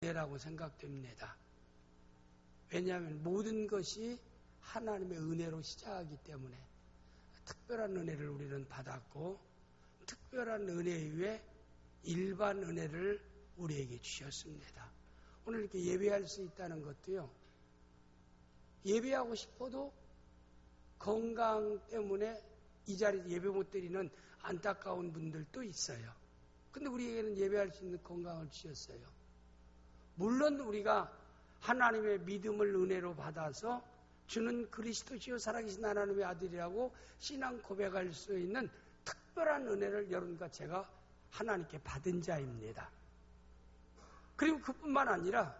은혜라고 생각됩니다. 왜냐하면 모든 것이 하나님의 은혜로 시작하기 때문에 특별한 은혜를 우리는 받았고 특별한 은혜 이외에 일반 은혜를 우리에게 주셨습니다. 오늘 이렇게 예배할 수 있다는 것도요. 예배하고 싶어도 건강 때문에 이 자리에 예배 못 드리는 안타까운 분들도 있어요. 근데 우리에게는 예배할 수 있는 건강을 주셨어요. 물론 우리가 하나님의 믿음을 은혜로 받아서 주는 그리스도시요 살아계신 하나님의 아들이라고 신앙 고백할 수 있는 특별한 은혜를 여러분과 제가 하나님께 받은 자입니다. 그리고 그뿐만 아니라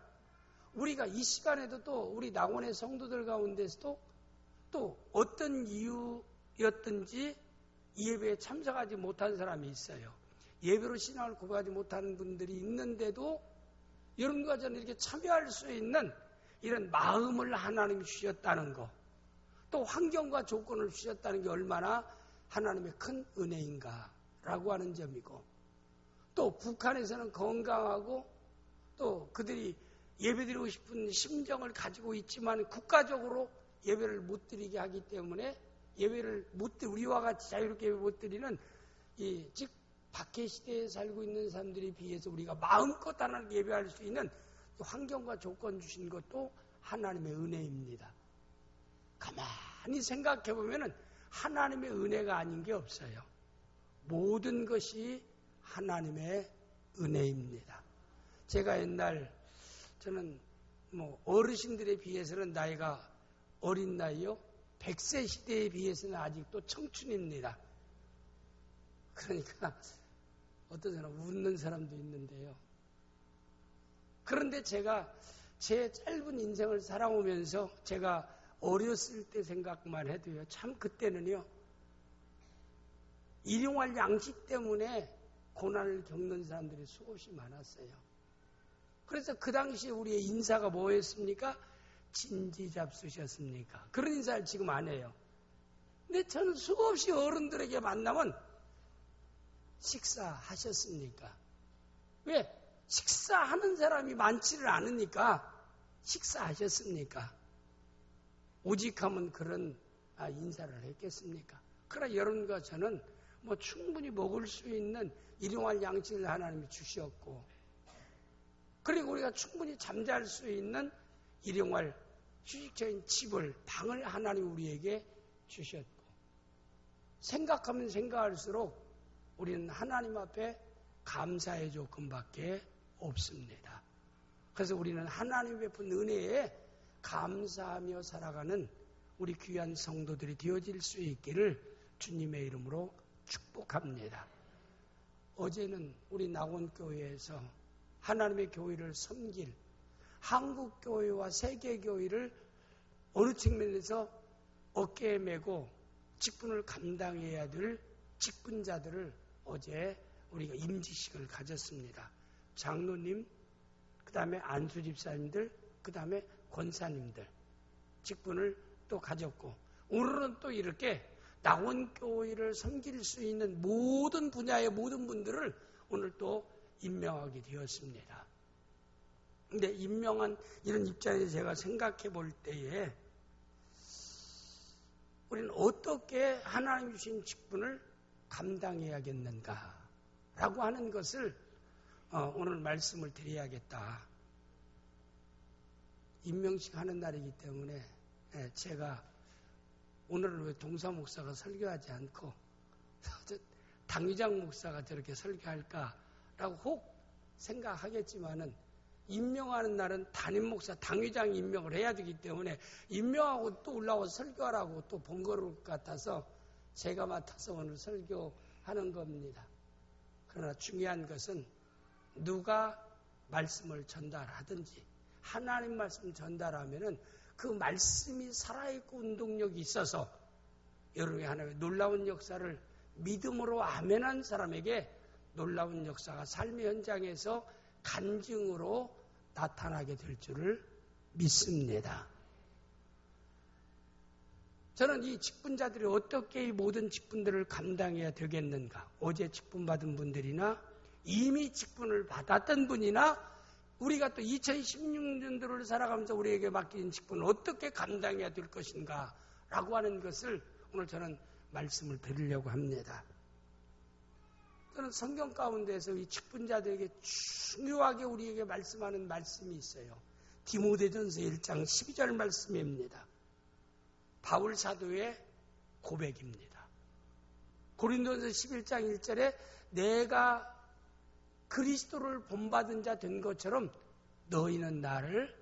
우리가 이 시간에도 또 우리 낙원의 성도들 가운데서도 또 어떤 이유였든지 이 예배에 참석하지 못한 사람이 있어요. 예배로 신앙을 고백하지 못하는 분들이 있는데도 여러분과 저는 이렇게 참여할 수 있는 이런 마음을 하나님이 주셨다는 것, 또 환경과 조건을 주셨다는 게 얼마나 하나님의 큰 은혜인가라고 하는 점이고, 또 북한에서는 건강하고 또 그들이 예배드리고 싶은 심정을 가지고 있지만 국가적으로 예배를 못 드리게 하기 때문에 예배를 우리와 같이 자유롭게 예배 못 드리는 즉 박해 시대에 살고 있는 사람들에 비해서 우리가 마음껏 하나님께 예배할 수 있는 환경과 조건 주신 것도 하나님의 은혜입니다. 가만히 생각해 보면은 하나님의 은혜가 아닌 게 없어요. 모든 것이 하나님의 은혜입니다. 제가 옛날 저는 어르신들에 비해서는 나이가 어린 나이요. 100세 시대에 비해서는 아직도 청춘입니다. 그러니까 어떤 사람 웃는 사람도 있는데요. 그런데 제가 제 짧은 인생을 살아오면서 제가 어렸을 때 생각만 해도요. 참 그때는요. 일용할 양식 때문에 고난을 겪는 사람들이 수없이 많았어요. 그래서 그 당시에 우리의 인사가 뭐였습니까? 진지잡수셨습니까? 그런 인사를 지금 안 해요. 근데 저는 수없이 어른들에게 만나면 식사하셨습니까? 왜? 식사하는 사람이 많지를 않으니까 식사하셨습니까? 오직하면 그런 인사를 했겠습니까? 그러나 여러분과 저는 충분히 먹을 수 있는 일용할 양식을 하나님이 주셨고, 그리고 우리가 충분히 잠잘 수 있는 일용할 휴식적인 집을, 방을 하나님이 우리에게 주셨고, 생각하면 생각할수록 우리는 하나님 앞에 감사의 조건밖에 없습니다. 그래서 우리는 하나님 베푼 은혜에 감사하며 살아가는 우리 귀한 성도들이 되어질 수 있기를 주님의 이름으로 축복합니다. 어제는 우리 낙원교회에서 하나님의 교회를 섬길 한국교회와 세계교회를 어느 측면에서 어깨에 메고 직분을 감당해야 될 직분자들을 어제 우리가 임직식을 가졌습니다. 장로님, 그 다음에 안수 집사님들, 그 다음에 권사님들 직분을 또 가졌고, 오늘은 또 이렇게 낙원교회를 섬길 수 있는 모든 분야의 모든 분들을 오늘 또 임명하게 되었습니다. 근데 임명한 이런 입장에서 제가 생각해 볼 때에 우리는 어떻게 하나님 주신 직분을 감당해야겠는가라고 하는 것을 오늘 말씀을 드려야겠다. 임명식 하는 날이기 때문에 제가 오늘은 왜 동사 목사가 설교하지 않고 당위장 목사가 저렇게 설교할까라고 혹 생각하겠지만은 임명하는 날은 담임 목사, 당위장 임명을 해야 되기 때문에 임명하고 또 올라와서 설교하라고 또 번거로울 것 같아서 제가 맡아서 오늘 설교하는 겁니다. 그러나 중요한 것은 누가 말씀을 전달하든지 하나님 말씀 전달하면은 그 말씀이 살아있고 운동력이 있어서 여러분의 하나님의 놀라운 역사를 믿음으로 아멘한 사람에게 놀라운 역사가 삶의 현장에서 간증으로 나타나게 될 줄을 믿습니다. 저는 이 직분자들이 어떻게 이 모든 직분들을 감당해야 되겠는가? 어제 직분 받은 분들이나 이미 직분을 받았던 분이나 우리가 또 2016년도를 살아가면서 우리에게 맡긴 직분을 어떻게 감당해야 될 것인가 라고 하는 것을 오늘 저는 말씀을 드리려고 합니다. 저는 성경 가운데서 이 직분자들에게 중요하게 우리에게 말씀하는 말씀이 있어요. 디모데전서 1장 12절 말씀입니다. 바울 사도의 고백입니다. 고린도전서 11장 1절에 내가 그리스도를 본받은 자 된 것처럼 너희는 나를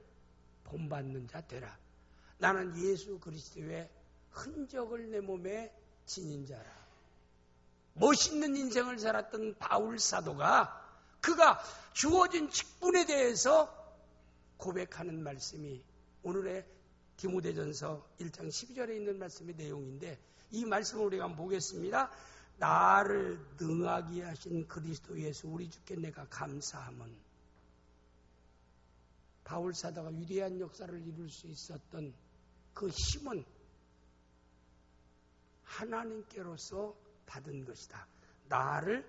본받는 자 되라. 나는 예수 그리스도의 흔적을 내 몸에 지닌 자라. 멋있는 인생을 살았던 바울 사도가 그가 주어진 직분에 대해서 고백하는 말씀이 오늘의 디모데전서 1장 12절에 있는 말씀의 내용인데 이 말씀을 우리가 한번 보겠습니다. 나를 능하게 하신 그리스도 예수 우리 주께 내가 감사함은 바울 사도가 위대한 역사를 이룰 수 있었던 그 힘은 하나님께로서 받은 것이다. 나를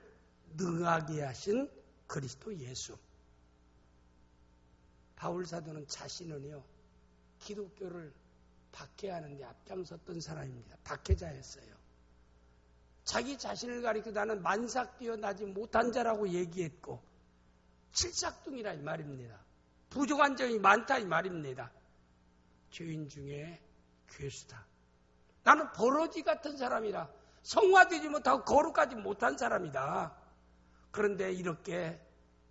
능하게 하신 그리스도 예수. 바울 사도는 자신은요 기독교를 박해하는 데 앞장섰던 사람입니다. 박해자였어요. 자기 자신을 가리켜 나는 만삭 뛰어나지 못한 자라고 얘기했고 칠삭둥이라 이 말입니다. 부족한 점이 많다 이 말입니다. 죄인 중에 괴수다. 나는 버러지 같은 사람이라 성화되지 못하고 거룩하지 못한 사람이다. 그런데 이렇게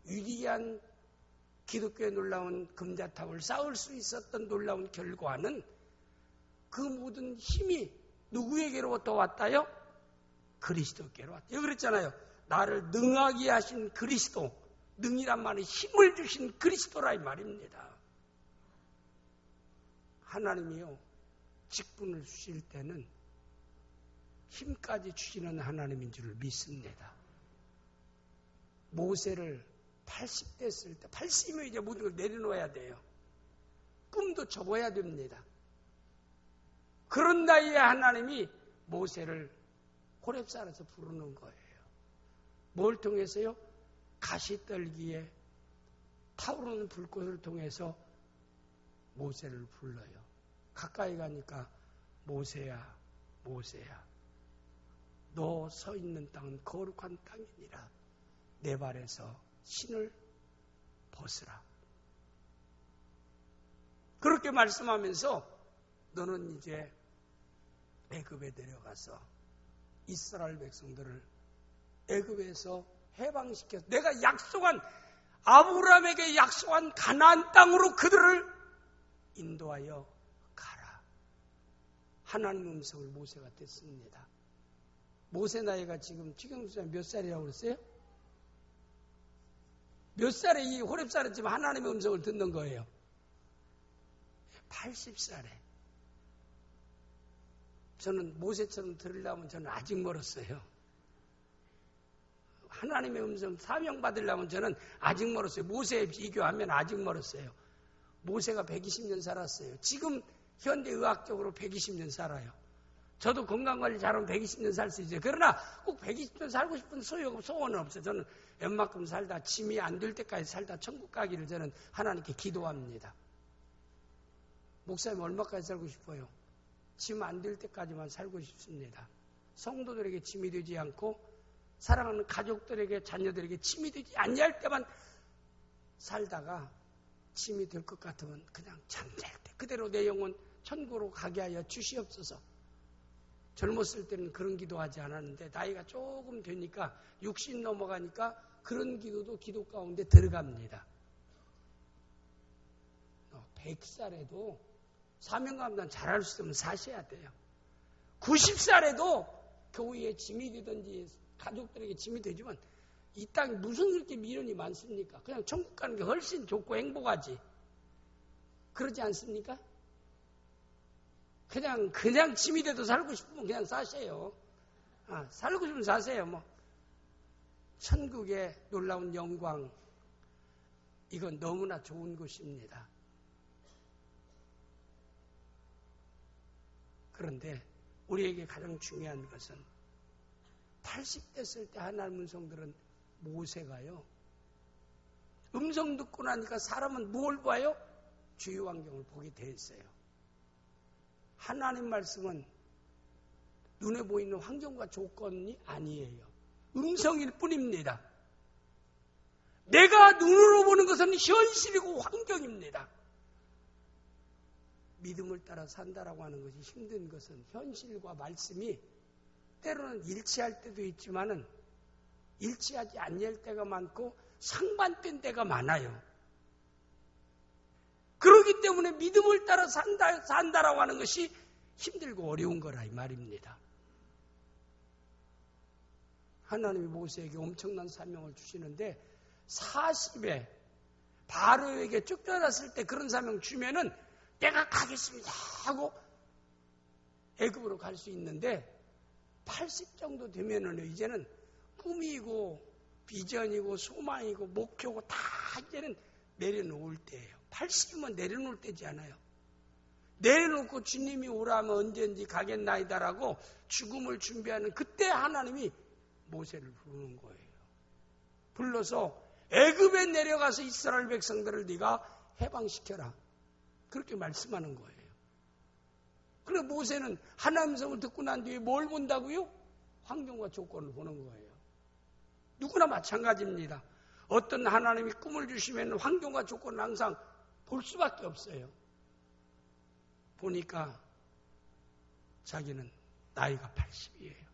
위대한 기독교의 놀라운 금자탑을 쌓을 수 있었던 놀라운 결과는 그 모든 힘이 누구에게로부터 왔다요? 그리스도께로 왔다. 여기 그랬잖아요. 나를 능하게 하신 그리스도. 능이란 말은 힘을 주신 그리스도라 이 말입니다. 하나님이요 직분을 주실 때는 힘까지 주시는 하나님인 줄 믿습니다. 모세를 80 됐을 때 80이면 이제 모든 걸 내려놓아야 돼요. 꿈도 접어야 됩니다. 그런 나이에 하나님이 모세를 호렙산에서 부르는 거예요. 뭘 통해서요? 가시떨기에 타오르는 불꽃을 통해서 모세를 불러요. 가까이 가니까 모세야 모세야 너 서 있는 땅은 거룩한 땅이니라. 내 발에서 신을 벗으라. 그렇게 말씀하면서 너는 이제 애굽에 내려가서 이스라엘 백성들을 애굽에서 해방시켜서 내가 약속한 아브라함에게 약속한 가나안 땅으로 그들을 인도하여 가라. 하나님의 음성을 모세가 듣습니다. 모세 나이가 지금 추경수장 몇 살이라고 그랬어요? 몇 살에 이 호렙산에 지금 하나님의 음성을 듣는 거예요? 80살에. 저는 모세처럼 들으려면 저는 아직 멀었어요. 하나님의 음성 사명 받으려면 저는 아직 멀었어요. 모세에 비교하면 아직 멀었어요. 모세가 120년 살았어요. 지금 현대의학적으로 120년 살아요. 저도 건강관리 잘하면 120년 살 수 있어요. 그러나 꼭 120년 살고 싶은 소원은 없어요. 저는 웬만큼 살다 짐이 안 될 때까지 살다 천국 가기를 저는 하나님께 기도합니다. 목사님 얼마까지 살고 싶어요? 짐 안 될 때까지만 살고 싶습니다. 성도들에게 짐이 되지 않고 사랑하는 가족들에게 자녀들에게 짐이 되지 아니할 때만 살다가 짐이 될 것 같으면 그냥 잠잘 때 그대로 내 영혼 천국으로 가게 하여 주시옵소서. 젊었을 때는 그런 기도하지 않았는데 나이가 조금 되니까 60 넘어가니까 그런 기도도 기도 가운데 들어갑니다. 100살에도 사명감당 잘할 수 있으면 사셔야 돼요. 90살에도 교회에 짐이 되든지 가족들에게 짐이 되지만 이 땅에 무슨 그렇게 미련이 많습니까? 그냥 천국 가는 게 훨씬 좋고 행복하지. 그러지 않습니까? 그냥 짐이 돼도 살고 싶으면 그냥 사세요. 살고 싶으면 사세요. 뭐 천국의 놀라운 영광, 이건 너무나 좋은 것입니다. 그런데 우리에게 가장 중요한 것은 80 됐을 때 하나님 음성들은 모세가요 음성 듣고 나니까 사람은 뭘 봐요? 주위 환경을 보게 돼 있어요. 하나님 말씀은 눈에 보이는 환경과 조건이 아니에요. 음성일 뿐입니다. 내가 눈으로 보는 것은 현실이고 환경입니다. 믿음을 따라 산다라고 하는 것이 힘든 것은 현실과 말씀이 때로는 일치할 때도 있지만은 일치하지 않을 때가 많고 상반된 때가 많아요. 그렇기 때문에 믿음을 따라 산다라고 하는 것이 힘들고 어려운 거라 이 말입니다. 하나님이 모세에게 엄청난 사명을 주시는데 40에 바로에게 쫓겨났을 때 그런 사명 주면은 내가 가겠습니다 하고 애굽으로 갈 수 있는데 80 정도 되면은 이제는 꿈이고 비전이고 소망이고 목표고 다 이제는 내려놓을 때예요. 80이면 내려놓을 때지 않아요. 내려놓고 주님이 오라면 언제든지 가겠나이다라고 죽음을 준비하는 그때 하나님이 모세를 부르는 거예요. 불러서 애굽에 내려가서 이스라엘 백성들을 네가 해방시켜라. 그렇게 말씀하는 거예요. 그래 모세는 하나님 성을 듣고 난 뒤에 뭘 본다고요? 환경과 조건을 보는 거예요. 누구나 마찬가지입니다. 어떤 하나님이 꿈을 주시면 환경과 조건을 항상 볼 수밖에 없어요. 보니까 자기는 나이가 80이에요.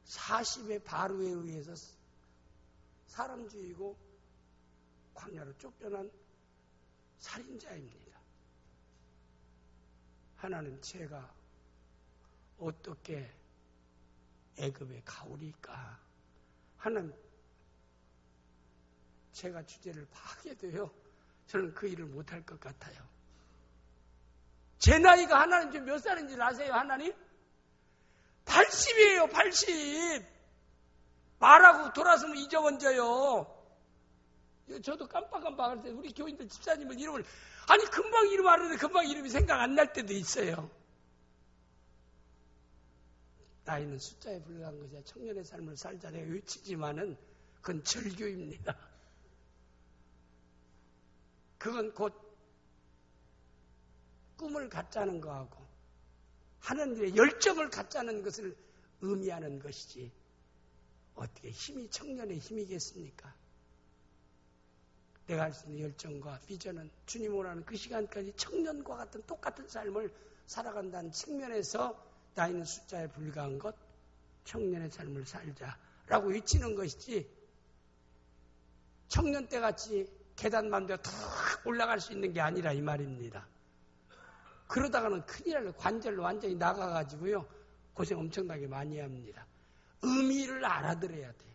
40의 바로에 의해서 사람 죽이고 광야로 쫓겨난 살인자입니다. 하나님 제가 어떻게 애굽에 가오리까? 하나님 제가 주제를 파게 돼요. 저는 그 일을 못할 것 같아요. 제 나이가 하나님 지금 몇 살인지 아세요? 하나님? 80이에요. 80. 말하고 돌아서면 잊어버려요. 저도 깜빡깜빡할 때 우리 교인들 집사님을 이름을 아니 금방 이름 알았는데 금방 이름이 생각 안 날 때도 있어요. 나이는 숫자에 불과한 것이야. 청년의 삶을 살자 내가 외치지만은 그건 절교입니다. 그건 곧 꿈을 갖자는 거하고 하는 일에 열정을 갖자는 것을 의미하는 것이지 어떻게 힘이 청년의 힘이겠습니까? 내가 할 수 있는 열정과 비전은 주님 오라는 그 시간까지 청년과 같은 똑같은 삶을 살아간다는 측면에서 나이는 숫자에 불과한 것, 청년의 삶을 살자라고 외치는 것이지 청년 때 같이 계단만 더 올라갈 수 있는 게 아니라 이 말입니다. 그러다가는 큰일 나요. 관절로 완전히 나가가지고요. 고생 엄청나게 많이 합니다. 의미를 알아들어야 돼.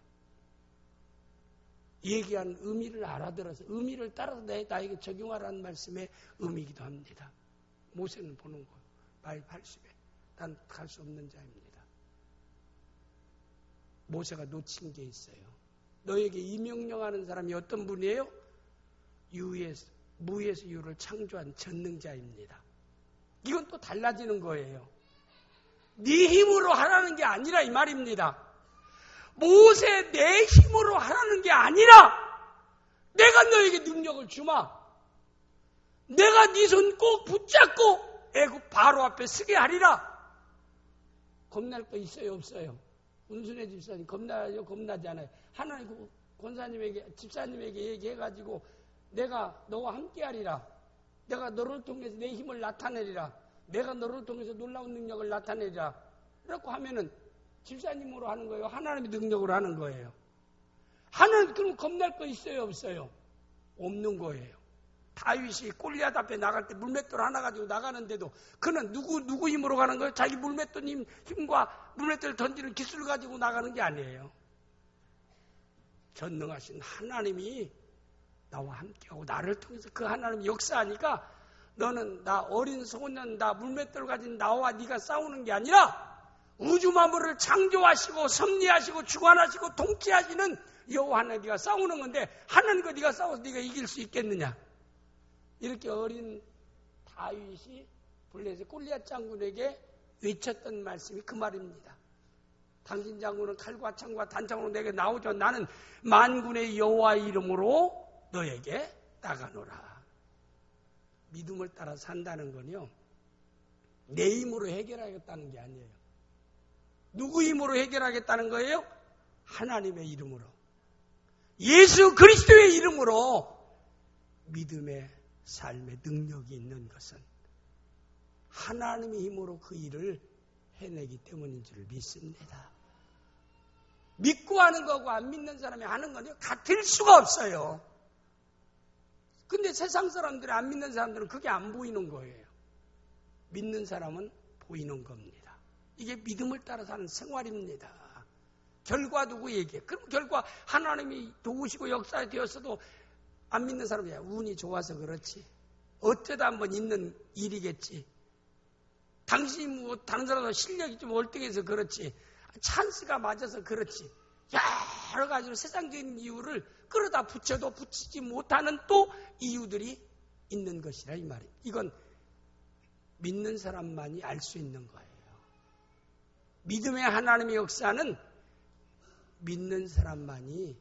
얘기한 의미를 알아들어서 의미를 따라서 나에게 적용하라는 말씀의 의미이기도 합니다. 모세는 보는 거예요. 나이 80에 난 갈 수 없는 자입니다. 모세가 놓친 게 있어요. 너에게 이 명령하는 사람이 어떤 분이에요? 무에서 유를 창조한 전능자입니다. 이건 또 달라지는 거예요. 네 힘으로 하라는 게 아니라 이 말입니다. 모세 내 힘으로 하라는 게 아니라 내가 너에게 능력을 주마. 내가 네 손 꼭 붙잡고 애굽 바로 앞에 서게 하리라. 겁날 거 있어요 없어요? 운순의 집사님 겁나요? 겁나지 않아요? 하나님 권사님에게 집사님에게 얘기해가지고 내가 너와 함께 하리라. 내가 너를 통해서 내 힘을 나타내리라. 내가 너를 통해서 놀라운 능력을 나타내리라. 라고 하면은 집사님으로 하는 거예요? 하나님의 능력으로 하는 거예요? 하나님 그럼 겁날 거 있어요 없어요? 없는 거예요. 다윗이 골리앗 앞에 나갈 때 물맷돌 하나 가지고 나가는데도 그는 누구 힘으로 가는 거예요? 자기 물맷돌 힘과 물맷돌 던지는 기술을 가지고 나가는 게 아니에요. 전능하신 하나님이 나와 함께하고 나를 통해서 그 하나님이 역사하니까 너는 나 어린 소년 나 물맷돌 가진 나와 네가 싸우는 게 아니라 우주 만물을 창조하시고 섭리하시고 주관하시고 통치하시는 여호와 하나님 네가 싸우는 건데 하나님과 네가 싸워서 네가 이길 수 있겠느냐? 이렇게 어린 다윗이 블레셋 골리앗 장군에게 외쳤던 말씀이 그 말입니다. 당신 장군은 칼과 창과 단창으로 내게 나오죠. 나는 만군의 여호와의 이름으로 너에게 나가노라. 믿음을 따라 산다는 건요, 내 힘으로 해결하겠다는 게 아니에요. 누구 힘으로 해결하겠다는 거예요? 하나님의 이름으로, 예수 그리스도의 이름으로 믿음의 삶의 능력이 있는 것은 하나님의 힘으로 그 일을 해내기 때문인 줄 믿습니다. 믿고 하는 거고 안 믿는 사람이 하는 건요, 같을 수가 없어요. 근데 세상 사람들이, 안 믿는 사람들은 그게 안 보이는 거예요. 믿는 사람은 보이는 겁니다. 이게 믿음을 따라 사는 생활입니다. 결과 누구 얘기해? 그럼 결과 하나님이 도우시고 역사에 되었어도 안 믿는 사람이 운이 좋아서 그렇지, 어쩌다 한번 있는 일이겠지, 당신이 뭐 다른 사람보다 실력이 좀 월등해서 그렇지, 찬스가 맞아서 그렇지, 여러 가지로 세상적인 이유를 끌어다 붙여도 붙이지 못하는 또 이유들이 있는 것이라 이 말이에요. 이건 믿는 사람만이 알 수 있는 거예요. 믿음의 하나님의 역사는 믿는 사람만이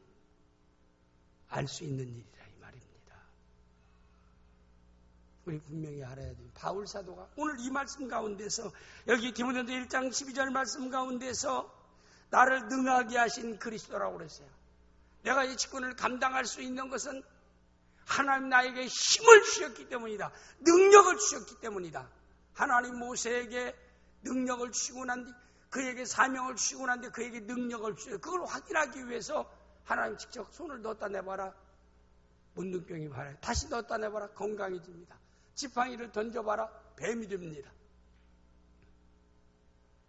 알 수 있는 일이라 이 말입니다. 우리 분명히 알아야 돼요. 바울 사도가 오늘 이 말씀 가운데서, 여기 디모데전서 1장 12절 말씀 가운데서 나를 능하게 하신 그리스도라고 그랬어요. 내가 이 직분을 감당할 수 있는 것은 하나님 나에게 힘을 주셨기 때문이다. 능력을 주셨기 때문이다. 하나님 모세에게 능력을 주시고 난 뒤, 그에게 사명을 주시고 난 뒤 그에게 능력을 주셔요. 그걸 확인하기 위해서 하나님 직접 손을 넣었다 내봐라, 문둥병이 발아요. 다시 넣었다 내봐라, 건강해집니다. 지팡이를 던져봐라, 뱀이 됩니다.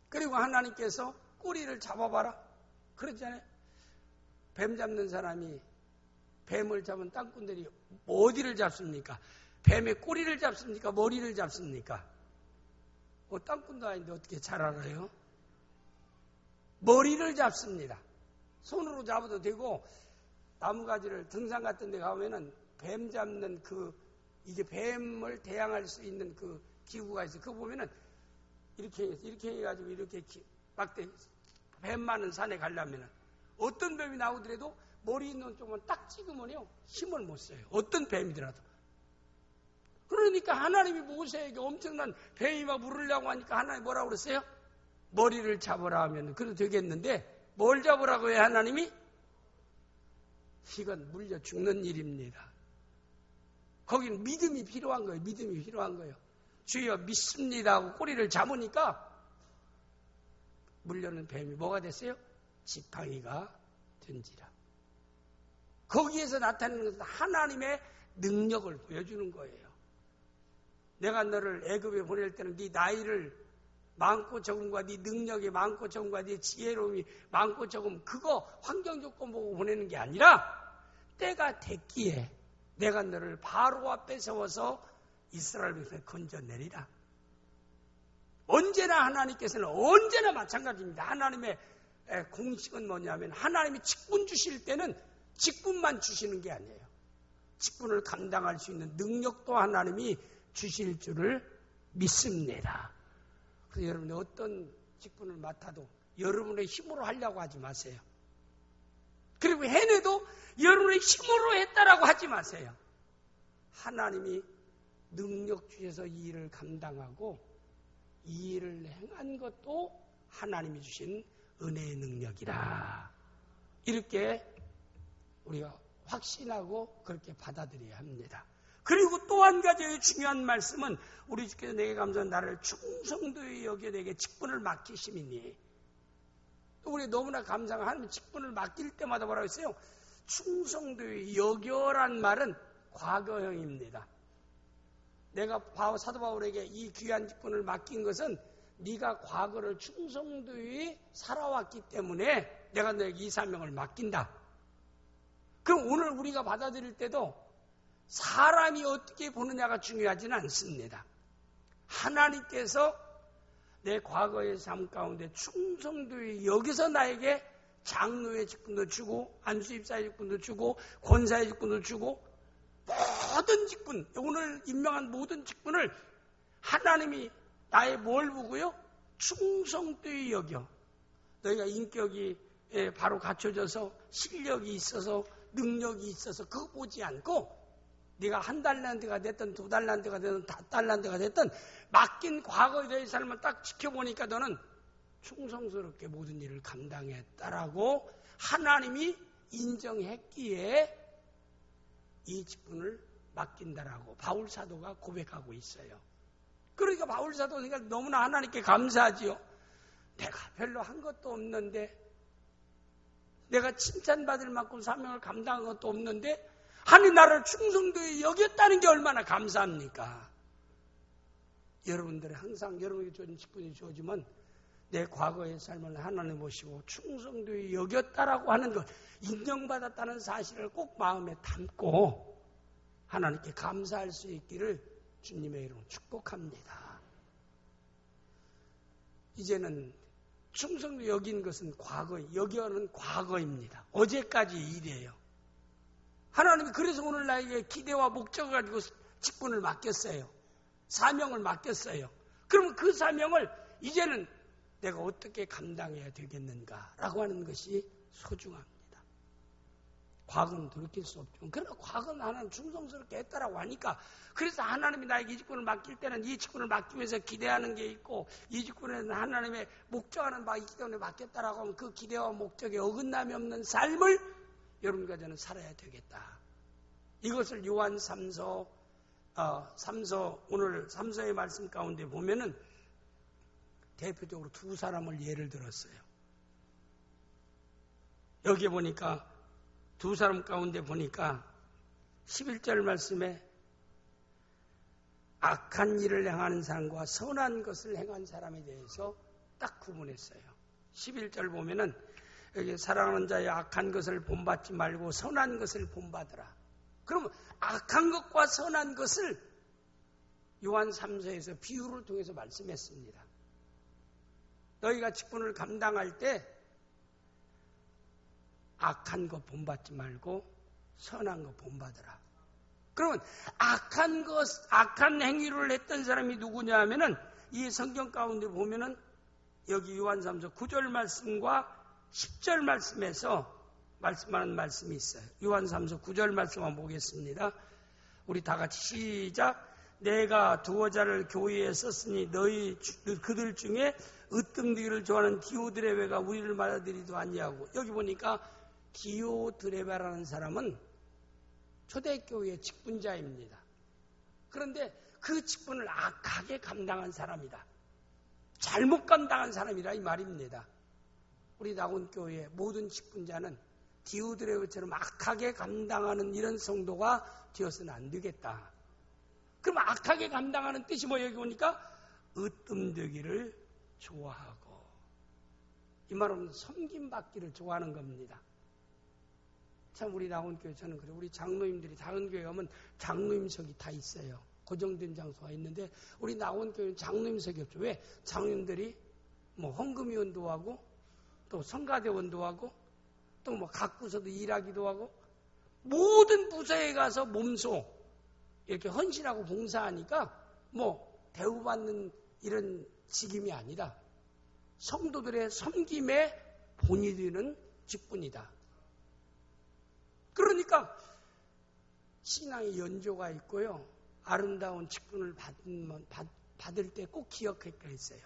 그리고 하나님께서 꼬리를 잡아봐라, 그러잖아요. 뱀 잡는 사람이 뱀을 잡은 땅꾼들이 어디를 잡습니까? 뱀의 꼬리를 잡습니까? 머리를 잡습니까? 땅꾼도 아닌데 어떻게 잘 알아요? 머리를 잡습니다. 손으로 잡아도 되고, 나무가지를 등산 같은 데 가면은 뱀 잡는 이게 뱀을 대항할 수 있는 그 기구가 있어요. 그거 보면은 이렇게 해가지고 이렇게 뱀 많은 산에 가려면은 어떤 뱀이 나오더라도 머리 있는 쪽만 딱 찍으면요, 힘을 못 써요. 어떤 뱀이더라도. 그러니까 하나님이 모세에게 엄청난 뱀이 막 물으려고 하니까 하나님이 뭐라고 그랬어요? 머리를 잡으라 하면 그래도 되겠는데, 뭘 잡으라고 해요, 하나님이? 이건 물려 죽는 일입니다. 거기는 믿음이 필요한 거예요. 믿음이 필요한 거예요. 주여 믿습니다 하고 꼬리를 잡으니까 물려는 뱀이 뭐가 됐어요? 지팡이가 된지라. 거기에서 나타나는 것은 하나님의 능력을 보여주는 거예요. 내가 너를 애굽에 보낼 때는 네 나이를 많고 적음과 네 능력이 많고 적음과 네 지혜로움이 많고 적음, 그거 환경 조건 보고 보내는 게 아니라 때가 됐기에 내가 너를 바로 앞에 세워서 이스라엘 백성을 건져내리라. 언제나 하나님께서는 언제나 마찬가지입니다. 하나님의 공식은 뭐냐면, 하나님이 직분 주실 때는 직분만 주시는 게 아니에요. 직분을 감당할 수 있는 능력도 하나님이 주실 줄을 믿습니다. 그래서 여러분이 어떤 직분을 맡아도 여러분의 힘으로 하려고 하지 마세요. 그리고 해내도 여러분의 힘으로 했다라고 하지 마세요. 하나님이 능력 주셔서 이 일을 감당하고 이 일을 행한 것도 하나님이 주신 은혜의 능력이라. 이렇게 우리가 확신하고 그렇게 받아들여야 합니다. 그리고 또 한 가지 중요한 말씀은, 우리 주께서 내게 감사한 나를 충성도에 여겨 내게 직분을 맡기심이니. 우리 너무나 감사한 하나님 직분을 맡길 때마다 뭐라고 했어요? 충성도에 여겨란 말은 과거형입니다. 내가 사도 바울에게 이 귀한 직분을 맡긴 것은 네가 과거를 충성도에 살아왔기 때문에 내가 너에게 이 사명을 맡긴다. 그럼 오늘 우리가 받아들일 때도 사람이 어떻게 보느냐가 중요하지는 않습니다. 하나님께서 내 과거의 삶 가운데 충성도에 여기서 나에게 장로의 직분도 주고 안수입사의 직분도 주고 권사의 직분도 주고 모든 직분, 오늘 임명한 모든 직분을 하나님이 나의 뭘 보고요? 충성도에 여겨 너희가 인격이 바로 갖춰져서 실력이 있어서 능력이 있어서 그거 보지 않고 네가 1달란트가 됐든 2달란트가 됐든 5달란트가 됐든 맡긴 과거의 너의 삶을 딱 지켜보니까 너는 충성스럽게 모든 일을 감당했다라고 하나님이 인정했기에 이 직분을 맡긴다라고 바울 사도가 고백하고 있어요. 그러니까 바울 사도가 너무나 하나님께 감사하지요. 내가 별로 한 것도 없는데, 내가 칭찬받을 만큼 사명을 감당한 것도 없는데 하나님 나를 충성되게 여겼다는 게 얼마나 감사합니까? 여러분들이 항상 여러분에게 주어진 직분이 주어지면 내 과거의 삶을 하나님 보시고 충성되게 여겼다라고 하는 것, 인정받았다는 사실을 꼭 마음에 담고 하나님께 감사할 수 있기를 주님의 이름으로 축복합니다. 이제는 충성도 여긴 것은 과거, 여기는 과거입니다. 어제까지 일이에요. 하나님이 그래서 오늘 나에게 기대와 목적을 가지고 직분을 맡겼어요. 사명을 맡겼어요. 그러면 그 사명을 이제는 내가 어떻게 감당해야 되겠는가라고 하는 것이 소중합니다. 과거는 돌이킬 수 없죠. 그러나 과거는 하나님 충성스럽게 했다라고 하니까, 그래서 하나님이 나에게 이 직분을 맡길 때는 이 직분을 맡기 위해서 기대하는 게 있고, 이 직분에는 하나님의 목적하는 바가 있기 때문에 맡겼다라고 하면 그 기대와 목적에 어긋남이 없는 삶을 여러분과 저는 살아야 되겠다. 이것을 요한 3서 오늘 3서의 말씀 가운데 보면은 대표적으로 두 사람을 예를 들었어요. 여기 보니까 두 사람 가운데 보니까 11절 말씀에 악한 일을 행하는 사람과 선한 것을 행한 사람에 대해서 딱 구분했어요. 11절 보면은 여기 사랑하는 자의 악한 것을 본받지 말고 선한 것을 본받으라. 그러면 악한 것과 선한 것을 요한 3서에서 비유를 통해서 말씀했습니다. 너희가 직분을 감당할 때 악한 것 본받지 말고 선한 것 본받으라. 그러면 악한 행위를 했던 사람이 누구냐 하면은 이 성경 가운데 보면은 여기 요한 3서 9절 말씀과 10절 말씀에서 말씀하는 말씀이 있어요. 요한 3서 9절 말씀 한번 보겠습니다. 우리 다 같이 시작. 내가 두어 자를 교회에 썼으니 그들 중에 으뜸되기를 좋아하는 디오드레베가 우리를 맞아들이도 아니하고, 여기 보니까 디오드레베라는 사람은 초대교회의 직분자입니다. 그런데 그 직분을 악하게 감당한 사람이다. 잘못 감당한 사람이라 이 말입니다. 우리 낙원교회의 모든 직분자는 디오드레베처럼 악하게 감당하는 이런 성도가 되어서는 안 되겠다. 그럼 악하게 감당하는 뜻이 뭐, 여기 보니까 으뜸되기를 좋아하고, 이 말은 섬김받기를 좋아하는 겁니다. 참 우리 낙원교회 저는 그래요. 우리 장로님들이 다른 교회 가면 장로님석이 다 있어요. 고정된 장소가 있는데 우리 낙원교회는 장로님석이 없죠. 왜? 장로님들이 뭐 헌금위원도 하고 또 성가대원도 하고 또 뭐 각 부서도 일하기도 하고 모든 부서에 가서 몸소 이렇게 헌신하고 봉사하니까 뭐 대우받는 이런 직임이 아니라 성도들의 섬김의 본이 되는 직분이다. 그러니까 신앙의 연조가 있고요. 아름다운 직분을 받을 때 꼭 기억해야 했어요.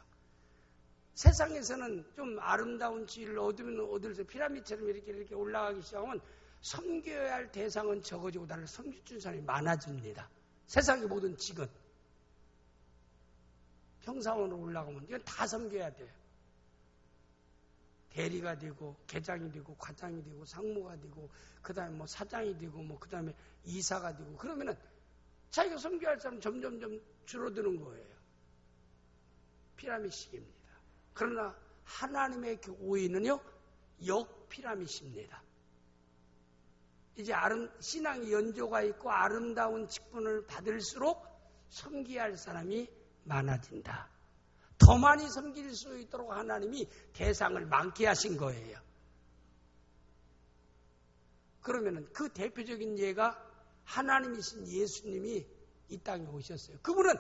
세상에서는 좀 아름다운 지위를 얻으면서 피라미드처럼 이렇게 올라가기 시작하면 섬겨야 할 대상은 적어지고 나를 섬겨준 사람이 많아집니다. 세상의 모든 직은. 평사원으로 올라가면 이건 다 섬겨야 돼요. 대리가 되고 계장이 되고 과장이 되고 상무가 되고 그다음에 뭐 사장이 되고 뭐 그다음에 이사가 되고 그러면은 자기가 섬겨야 할 사람 점점 줄어드는 거예요. 피라미드식입니다. 그러나 하나님의 교회는요 역피라미드입니다. 이제 신앙의 연조가 있고 아름다운 직분을 받을수록 섬겨야 할 사람이 많아진다. 더 많이 섬길 수 있도록 하나님이 대상을 많게 하신 거예요. 그러면은 그 대표적인 예가 하나님이신 예수님이 이 땅에 오셨어요. 그분은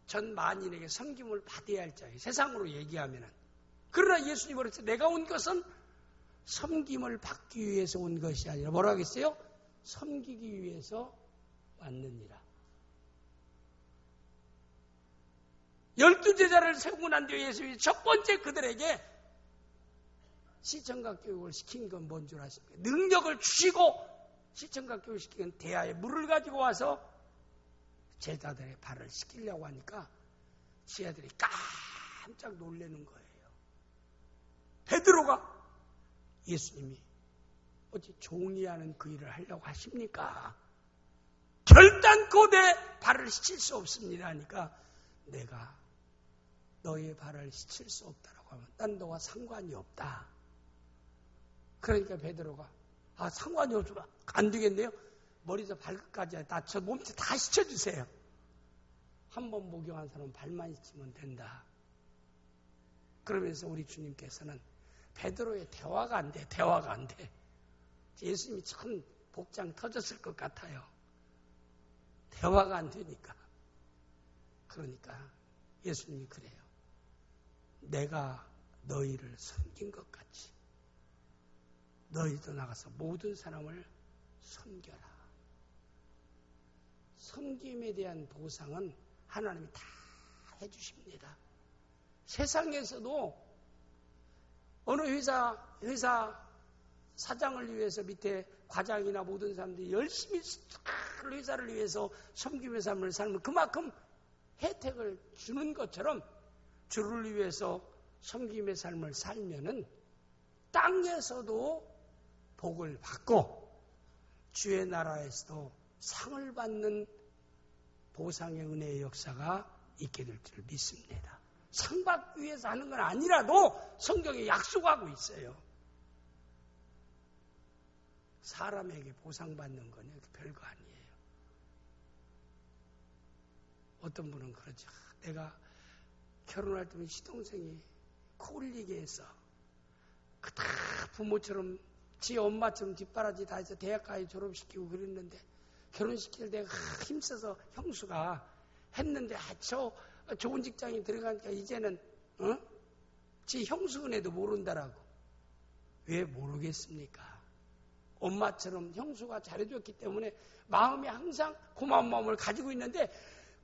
전 만인에게 섬김을 받아야 할 자예요. 세상으로 얘기하면은. 그러나 예수님이 그랬어요. 내가 온 것은 섬김을 받기 위해서 온 것이 아니라 뭐라고 했어요? 섬기기 위해서 왔느니라. 12제자를 세우고 난 뒤에 예수님이 첫 번째 그들에게 시청각 교육을 시킨 건 뭔 줄 아십니까? 능력을 주시고 시청각 교육을 시킨 건 대야에 물을 가지고 와서 제자들의 발을 씻기려고 하니까 제자들이 깜짝 놀라는 거예요. 베드로가 예수님이 어찌 종이 하는 그 일을 하려고 하십니까? 결단코 내 발을 씻을 수 없습니다 하니까 내가 너의 발을 씻을 수 없다라고 하면 난 너와 상관이 없다. 그러니까 베드로가 상관이 없으면 안 되겠네요. 머리에서 발끝까지 다 저 몸체 다 씻어주세요. 한 번 목욕한 사람은 발만 씻으면 된다. 그러면서 우리 주님께서는 베드로의 대화가 안 돼. 대화가 안 돼. 예수님이 참 복장 터졌을 것 같아요. 대화가 안 되니까. 그러니까 예수님이 그래요. 내가 너희를 섬긴 것 같이 너희도 나가서 모든 사람을 섬겨라. 섬김에 대한 보상은 하나님이 다 해주십니다. 세상에서도 어느 회사 사장을 위해서 밑에 과장이나 모든 사람들이 열심히 회사를 위해서 섬김의 삶을 살면 그만큼 혜택을 주는 것처럼 주를 위해서 섬김의 삶을 살면은 땅에서도 복을 받고 주의 나라에서도 상을 받는 보상의 은혜의 역사가 있게 될 줄 믿습니다. 상 받기 위해서 하는 건 아니라도 성경에 약속하고 있어요. 사람에게 보상받는 건 별거 아니에요. 어떤 분은 그러죠. 내가 결혼할 때면 시동생이 코 흘리게 해서 다 부모처럼 지 엄마처럼 뒷바라지 다 해서 대학까지 졸업시키고 그랬는데 결혼시킬 때가 힘써서 형수가 했는데 저 좋은 직장에 들어가니까 이제는 지 형수 은혜도 모른다라고. 왜 모르겠습니까? 엄마처럼 형수가 잘해줬기 때문에 마음이 항상 고마운 마음을 가지고 있는데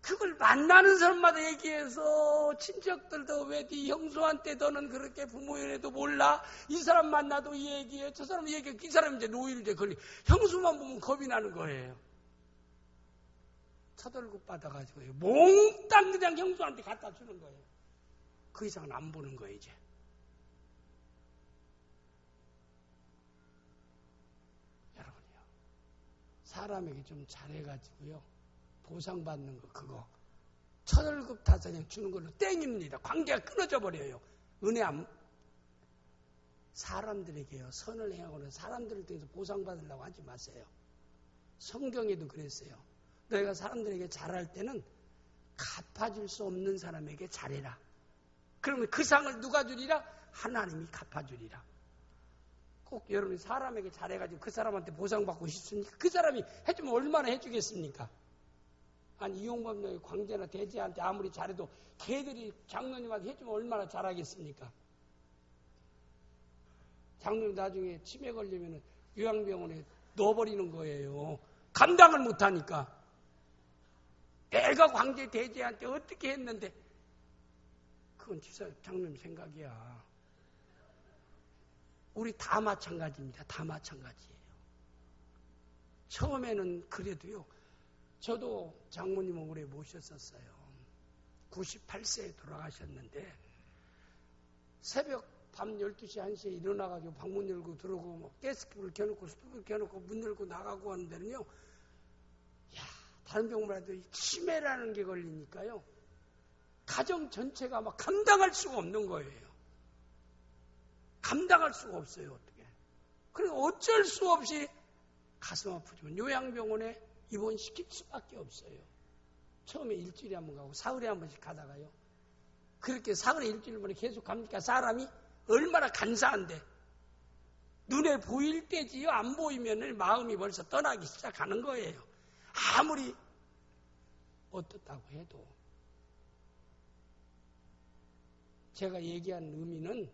그걸 만나는 사람마다 얘기해서 친척들도 왜 네 형수한테 너는 그렇게 부모 연애도 몰라? 이 사람 만나도 이 얘기해. 저 사람 얘기해. 이 사람 이제 노인제 걸리. 형수만 보면 겁이 나는 거예요. 첫월급 받아가지고 몽땅 그냥 형수한테 갖다 주는 거예요. 그 이상은 안 보는 거예요 이제. 여러분이요. 사람에게 좀 잘해가지고요. 보상받는 거 그거 첫월급 다 그냥 주는 걸로 땡입니다. 관계가 끊어져 버려요. 은혜 안 사람들에게요. 선을 행하고는 사람들을 통해서 보상받으려고 하지 마세요. 성경에도 그랬어요. 너희가 사람들에게 잘할 때는 갚아줄 수 없는 사람에게 잘해라. 그러면 그 상을 누가 주리라? 하나님이 갚아주리라. 꼭 여러분이 사람에게 잘해가지고 그 사람한테 보상받고 싶습니까? 그 사람이 해주면 얼마나 해주겠습니까? 아니 이용범 광재나 대지한테 아무리 잘해도 걔들이 장로님한테 해주면 얼마나 잘하겠습니까? 장로님 나중에 치매 걸리면 요양병원에 넣어버리는 거예요. 감당을 못하니까. 내가 광재 대지한테 어떻게 했는데 그건 진짜 장로님 생각이야. 우리 다 마찬가지입니다. 다 마찬가지예요. 처음에는 그래도요. 저도 장모님을 오래 모셨었어요. 98세에 돌아가셨는데 새벽 밤 12시 1시에 일어나가지고 방문 열고 들어오고 뭐 가스불을 켜놓고 스톱을 켜놓고 문 열고 나가고 하는 데는요. 야, 다른 병원이라도 치매라는 게 걸리니까요. 가정 전체가 막 감당할 수가 없는 거예요. 감당할 수가 없어요. 어떻게. 그래서 어쩔 수 없이 가슴 아프지만 요양병원에 입원시킬 수밖에 없어요. 처음에 일주일에 한 번 가고 사흘에 한 번씩 가다가요. 그렇게 사흘에 일주일 만에 계속 갑니까? 사람이 얼마나 간사한데. 눈에 보일 때지요. 안 보이면 마음이 벌써 떠나기 시작하는 거예요. 아무리 어떻다고 해도. 제가 얘기한 의미는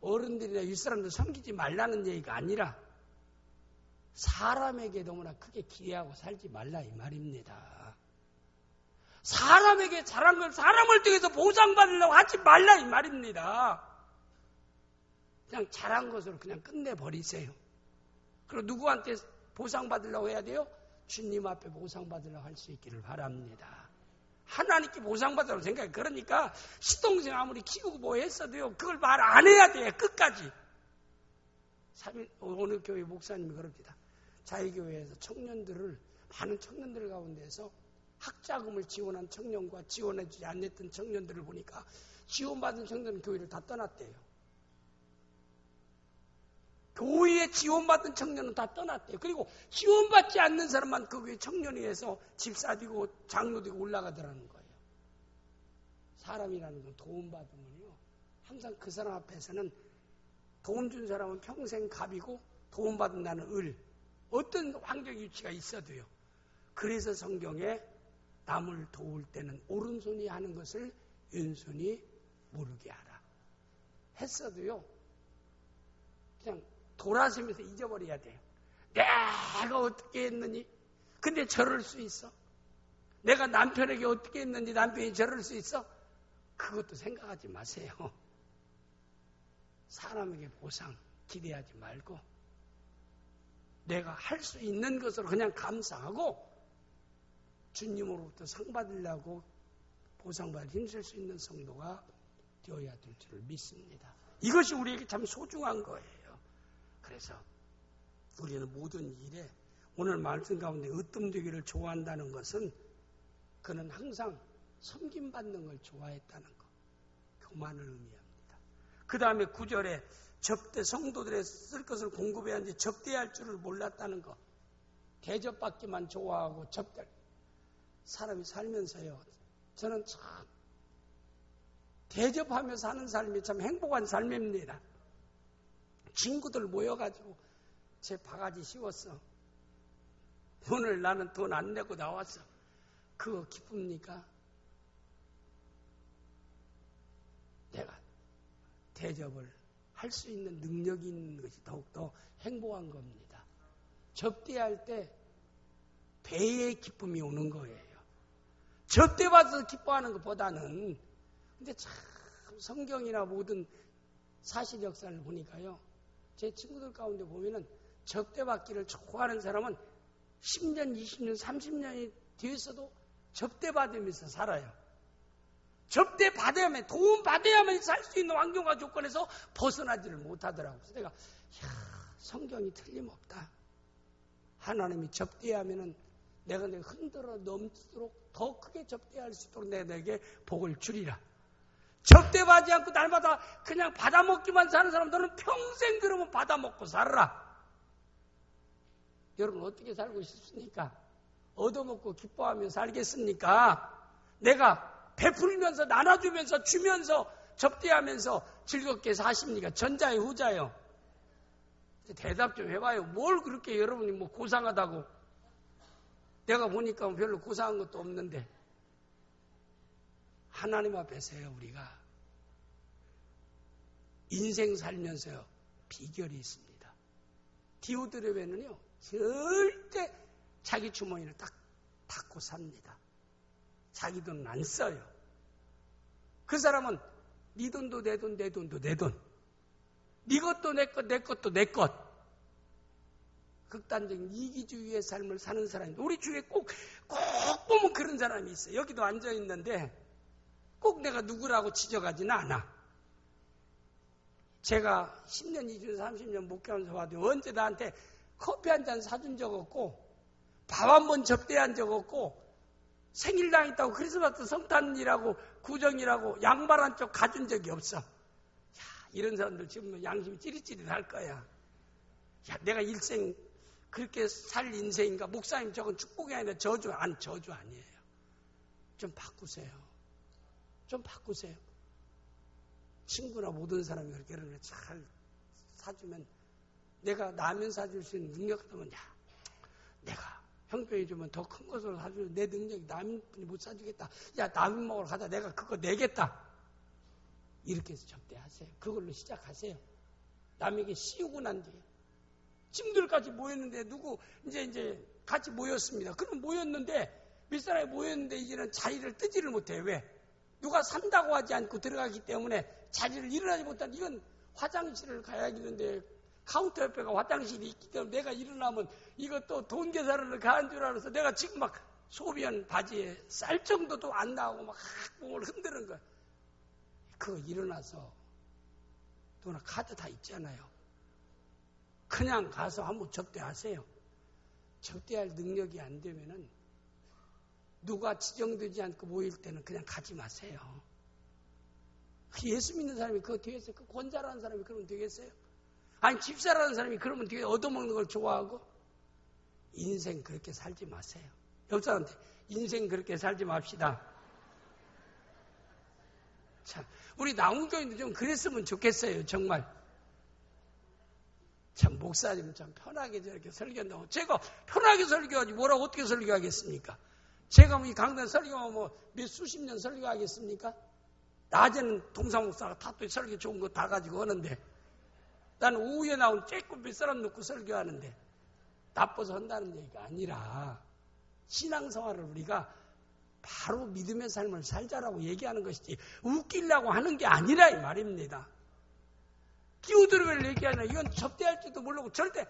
어른들이나 윗사람들 섬기지 말라는 얘기가 아니라 사람에게 너무나 크게 기대하고 살지 말라 이 말입니다. 사람에게 잘한 걸 사람을 통해서 보상받으려고 하지 말라 이 말입니다. 그냥 잘한 것으로 그냥 끝내버리세요. 그리고 누구한테 보상받으려고 해야 돼요? 주님 앞에 보상받으려고 할 수 있기를 바랍니다. 하나님께 보상받으라고 생각해. 그러니까 시동생 아무리 키우고 뭐 했어도요, 그걸 말 안 해야 돼요. 끝까지. 오늘 교회 목사님이 그럽니다. 자유교회에서 많은 청년들 가운데서 학자금을 지원한 청년과 지원해주지 않았던 청년들을 보니까 지원받은 청년은 교회를 다 떠났대요. 교회에 지원받은 청년은 다 떠났대요. 그리고 지원받지 않는 사람만 그 교회 청년회에서 집사되고 장로되고 올라가더라는 거예요. 사람이라는 건 도움받으면요, 항상 그 사람 앞에서는 도움 준 사람은 평생 갑이고 도움받은 나는 을. 어떤 환경 위치가 있어도요. 그래서 성경에 남을 도울 때는 오른손이 하는 것을 왼손이 모르게 하라 했어도요, 그냥 돌아서면서 잊어버려야 돼요. 내가 어떻게 했느니? 근데 저럴 수 있어? 내가 남편에게 어떻게 했는지 남편이 저럴 수 있어? 그것도 생각하지 마세요. 사람에게 보상 기대하지 말고 내가 할 수 있는 것으로 그냥 감사하고 주님으로부터 상 받으려고 보상받을 힘쓸 수 있는 성도가 되어야 될 줄을 믿습니다. 이것이 우리에게 참 소중한 거예요. 그래서 우리는 모든 일에 오늘 말씀 가운데 으뜸되기를 좋아한다는 것은 그는 항상 섬김받는 걸 좋아했다는 것, 교만을 의미합니다. 그 다음에 9절에 성도들의 쓸 것을 공급해야 하는데 접대할 줄을 몰랐다는 것, 대접받기만 좋아하고 사람이 살면서요, 저는 참 대접하며 사는 삶이 참 행복한 삶입니다. 친구들 모여가지고 제 바가지 씌웠어. 오늘 나는 돈 안 내고 나왔어. 그거 기쁩니까? 내가 대접을 할 수 있는 능력이 있는 것이 더욱더 행복한 겁니다. 접대할 때 배의 기쁨이 오는 거예요. 접대받아서 기뻐하는 것보다는. 근데 참 성경이나 모든 사실 역사를 보니까요, 제 친구들 가운데 보면은 접대받기를 좋아하는 사람은 10년, 20년, 30년이 뒤에서도 접대받으면서 살아요. 접대받아야만, 도움받아야만 살 수 있는 환경과 조건에서 벗어나지를 못하더라고요. 그래서 내가 성경이 틀림없다. 하나님이 접대하면은 내가 흔들어 넘치도록 더 크게 접대할 수 있도록 내게 복을 주리라. 접대받지 않고 날마다 그냥 받아먹기만 사는 사람들은 평생 그러면 받아먹고 살아라. 여러분 어떻게 살고 싶습니까? 얻어먹고 기뻐하며 살겠습니까? 내가 베풀면서 나눠주면서 주면서 접대하면서 즐겁게 사십니까? 전자요 후자요? 대답 좀 해봐요. 뭘 그렇게 여러분이 뭐 고상하다고. 내가 보니까 별로 고상한 것도 없는데. 하나님 앞에서요, 우리가 인생 살면서요, 비결이 있습니다. 디오드레베는요, 절대 자기 주머니를 딱 닫고 삽니다. 자기 돈은 안 써요. 그 사람은 네 돈도 내 돈, 내 돈도 내 돈. 네 것도 내 것, 내 것도 내 것. 극단적인 이기주의의 삶을 사는 사람인데, 우리 주위에 꼭 보면 그런 사람이 있어요. 여기도 앉아있는데 꼭 내가 누구라고 지적하지는 않아. 제가 10년, 20년, 30년 목회하면서 봐도 언제 나한테 커피 한 잔 사준 적 없고 밥 한 번 접대한 적 없고 생일당 있다고 크리스마스 성탄이라고 구정이라고 양말 한 쪽 가준 적이 없어. 야, 이런 사람들 지금 양심이 찌릿찌릿할 거야. 야, 내가 일생 그렇게 살 인생인가? 목사님 저건 축복이 아니라 저주 아니에요. 좀 바꾸세요. 좀 바꾸세요. 친구나 모든 사람이 그렇게 잘 사주면, 내가 라면 사줄 수 있는 능력하면, 야, 내가 형편이 주면 더 큰 것으로 사주면 내 능력이 남편이 못 사주겠다. 야, 라면 먹으러 가자. 내가 그거 내겠다. 이렇게 해서 접대하세요. 그걸로 시작하세요. 남에게 씌우고 난 뒤에. 친구들까지 모였는데 이제 같이 모였습니다. 그럼 모였는데 몇 사람이 모였는데 이제는 자리를 뜨지를 못해요. 왜? 누가 산다고 하지 않고 들어가기 때문에 자리를 일어나지 못한. 이건 화장실을 가야겠는데 카운터 옆에가 화장실이 있기 때문에 내가 일어나면 이것도 돈 계산을 가는 줄 알아서 내가 지금 막 소변 바지에 쌀 정도도 안 나오고 막 몸을 흔드는 거야. 그거 일어나서 돈이나 카드 다 있잖아요. 그냥 가서 한번 접대하세요. 접대할 능력이 안 되면은 누가 지정되지 않고 모일 때는 그냥 가지 마세요. 예수 믿는 사람이 그거 되겠어요? 그 권사라는 사람이 그러면 되겠어요? 아니 집사라는 사람이 그러면 되게 얻어먹는 걸 좋아하고? 인생 그렇게 살지 마세요. 옆 사람한테 인생 그렇게 살지 맙시다. 참, 우리 나훈교인도 좀 그랬으면 좋겠어요. 정말. 참 목사님 참 편하게 저렇게 설교한다고. 제가 편하게 설교하지 뭐라고 어떻게 설교하겠습니까? 제가 이 강단 설교하면 몇 수십 년 설교하겠습니까? 낮에는 동상 목사가 다 또 설교 좋은 거 다 가지고 오는데 나는 오후에 나온 쬐끔 몇 사람 놓고 설교하는데 나빠서 한다는 얘기가 아니라 신앙생활을 우리가 바로 믿음의 삶을 살자라고 얘기하는 것이지 웃기려고 하는 게 아니라 이 말입니다. 끼우들을 얘기하냐 이건 접대할지도 모르고 절대.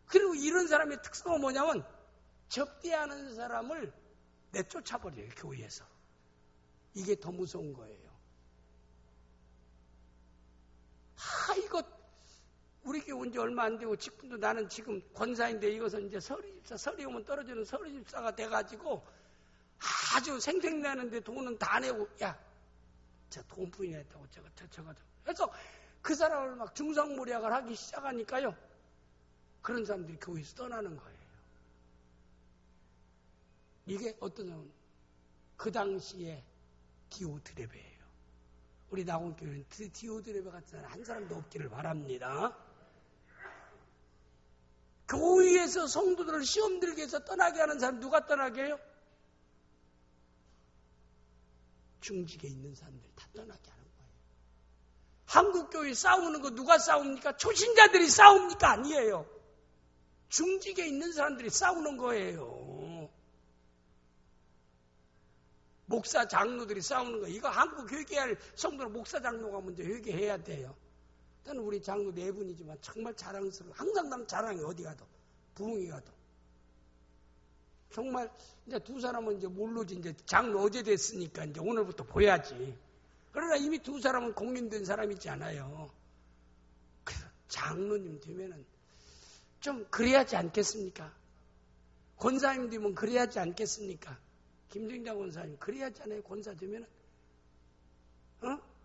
그리고 이런 사람의 특성은 뭐냐면 접대하는 사람을 내쫓아버려요. 교회에서. 이게 더 무서운 거예요. 이거 우리 교회 온 지 얼마 안 되고 직분도 나는 지금 권사인데 이것은 이제 설이 오면 떨어지는 서리집사가 돼가지고 아주 생색내는데 돈은 다 내고 저 돈뿐이 했다고 저거 그래서 그 사람을 막 중상모략을 하기 시작하니까요. 그런 사람들이 교회에서 떠나는 거예요. 이게 어떠냐면 그 당시에 디오드레베예요. 우리 나온교회는 디오드레베 같은 사람 한 사람도 없기를 바랍니다. 교회에서 성도들을 시험 들게 해서 떠나게 하는 사람 누가 떠나게 해요? 중직에 있는 사람들 다 떠나게 하는 거예요. 한국교회 싸우는 거 누가 싸웁니까? 초신자들이 싸웁니까? 아니에요. 중직에 있는 사람들이 싸우는 거예요. 목사 장로들이 싸우는 거. 이거 한국 회개할 성도는 목사 장로가 먼저 회개해야 돼요. 저는 우리 장로 네 분이지만 정말 자랑스러워. 항상 남 자랑해. 어디 가도. 부흥이 가도. 정말 이제 두 사람은 이제 모르지. 이제 장로 어제 됐으니까 이제 오늘부터 보야지. 그러나 이미 두 사람은 공인된 사람이지 않아요. 그래서 장로님 되면은 좀 그래야지 않겠습니까? 권사님 되면 그래야지 않겠습니까? 김정장 권사님 그래야지 않아요? 권사 되면은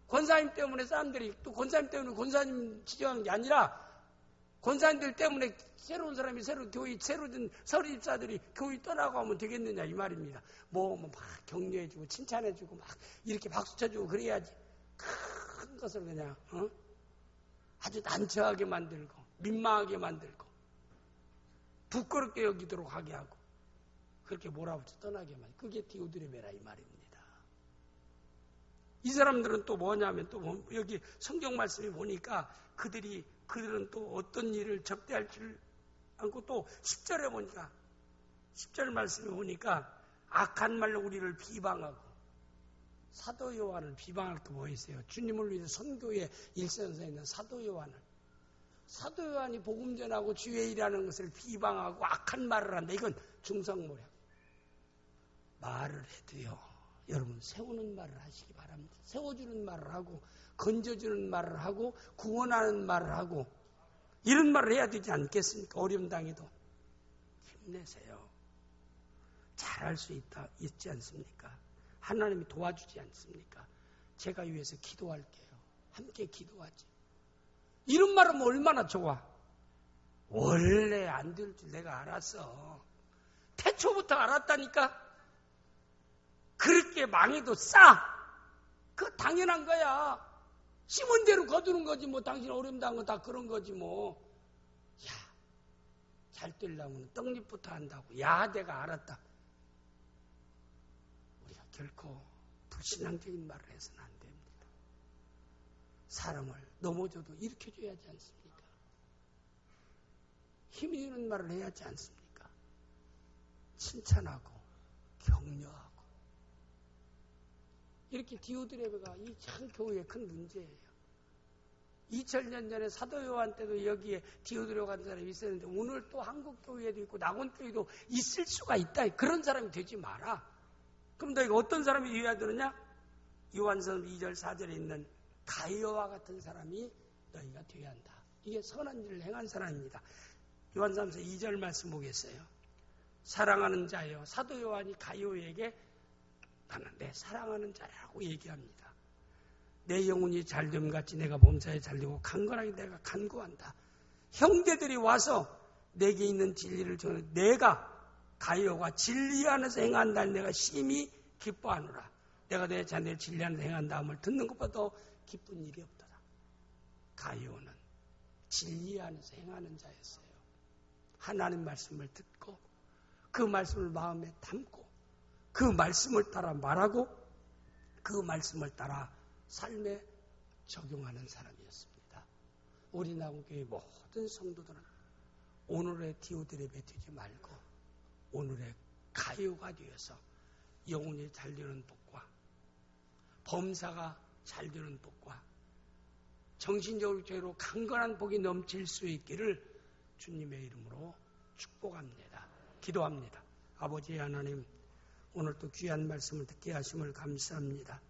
권사님 때문에 사람들이 또 권사님 때문에 권사님 지정하는 게 아니라 권사님들 때문에 새로운 사람이 새로운 서리집사들이 교회 떠나고 하면 되겠느냐 이 말입니다. 막 격려해주고 칭찬해주고 막 이렇게 박수 쳐주고 그래야지. 큰 것을 그냥 아주 난처하게 만들고 민망하게 만들고 부끄럽게 여기도록 하게 하고 그렇게 몰아붙여 떠나게 만들고 그게 디오드레베라 이 말입니다. 이 사람들은 또 뭐냐면 또 여기 성경 말씀에 보니까 그들은 또 어떤 일을 접대할 줄 않고 또 10절에 보니까 10절 말씀에 보니까 악한 말로 우리를 비방하고 사도 요한을 비방할 게 뭐 있어요? 주님을 위해서 선교의 일선서에 있는 사도 요한을 사도 요한이 복음 전하고 주의 일하는 것을 비방하고 악한 말을 한다. 이건 중성모략. 말을 해도요. 여러분 세우는 말을 하시기 바랍니다. 세워주는 말을 하고 건져주는 말을 하고 구원하는 말을 하고 이런 말을 해야 되지 않겠습니까? 어려움 당해도 힘내세요. 잘할 수 있지 않습니까? 하나님이 도와주지 않습니까? 제가 위해서 기도할게요. 함께 기도하지. 이런 말하면 얼마나 좋아. 원래 안 될 줄 내가 알았어. 태초부터 알았다니까. 그렇게 망해도 싸. 그거 당연한 거야. 심은 대로 거두는 거지 뭐. 당신 어려움 당한 건 다 그런 거지 뭐. 야, 잘 되려면 떡잎부터 한다고. 야, 내가 알았다. 우리가 결코 불신앙적인 말을 해서는 안 됩니다. 사람을 넘어져도 일으켜줘야 하지 않습니까? 힘이 드는 말을 해야 하지 않습니까? 칭찬하고 격려하고. 이렇게 디오드레베가 이 참 교회의 큰 문제예요. 2000년 전에 사도 요한 때도 여기에 디오드레베 같은 사람이 있었는데 오늘 또 한국 교회도 있고 낙원교회도 있을 수가 있다. 그런 사람이 되지 마라. 그럼 너희가 어떤 사람이 되어야 되느냐? 요한서는 2절 4절에 있는 가이오와 같은 사람이 너희가 되어야 한다. 이게 선한 일을 행한 사람입니다. 요한삼서 2절 말씀 보겠어요. 사랑하는 자여. 사도 요한이 가이오에게 나는 내 사랑하는 자라고 얘기합니다. 내 영혼이 잘됨 같이 내가 범사에 잘되고 강건하게 내가 간구한다. 형제들이 와서 내게 있는 진리를 전해 내가 가이오가 진리 안에서 행한다. 내가 심히 기뻐하노라. 내가 내 자녀를 진리 안에서 행한다 함을 듣는 것보다 더 기쁜 일이 없더라. 가이오는 진리 안에서 행하는 자였어요. 하나님 말씀을 듣고 그 말씀을 마음에 담고 그 말씀을 따라 말하고 그 말씀을 따라 삶에 적용하는 사람이었습니다. 우리 낙원교회 모든 성도들은 오늘의 디오드레베 되지 말고 오늘의 가이오가 되어서 영혼이 잘되는 복과 범사가 잘되는 복과 정신적으로 죄로 강건한 복이 넘칠 수 있기를 주님의 이름으로 축복합니다. 기도합니다. 아버지 하나님, 오늘 또 귀한 말씀을 듣게 하심을 감사합니다.